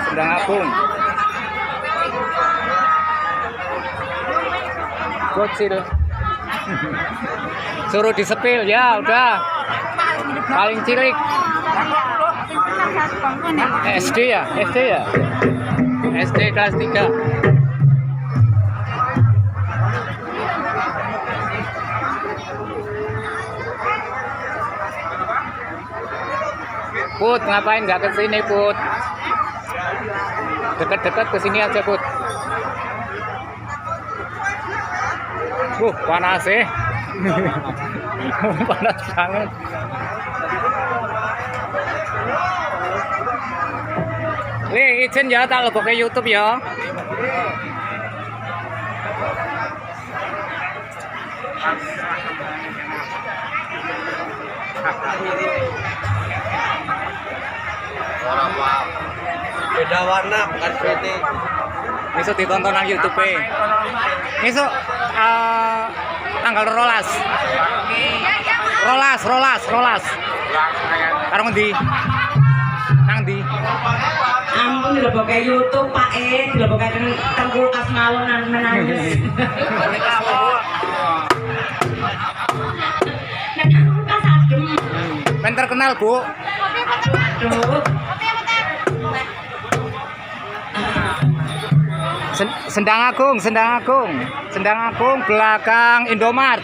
Sendang Agung. Bocil. Suruh disepil ya, udah. Paling cilik. SD ya? SD kelas 3. Put, ngapain nggak ke sini, Put? Dekat-dekat ke sini aja, Put. Panas sih. Panas banget. Nih, izin ya tak lebok ke YouTube ya. Beda warna bukan putih. Besok ditonton nang YouTube. Besok tanggal rolas. Karo ngendi? Nang ndi? Ampun dilebok ke YouTube, Pak dilebok ke tengku kas mawon nangis. Ben terkenal, Bu. Aduh. Sendang Agung belakang Indomart.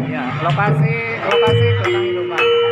Ya, lokasi belakang Indomart.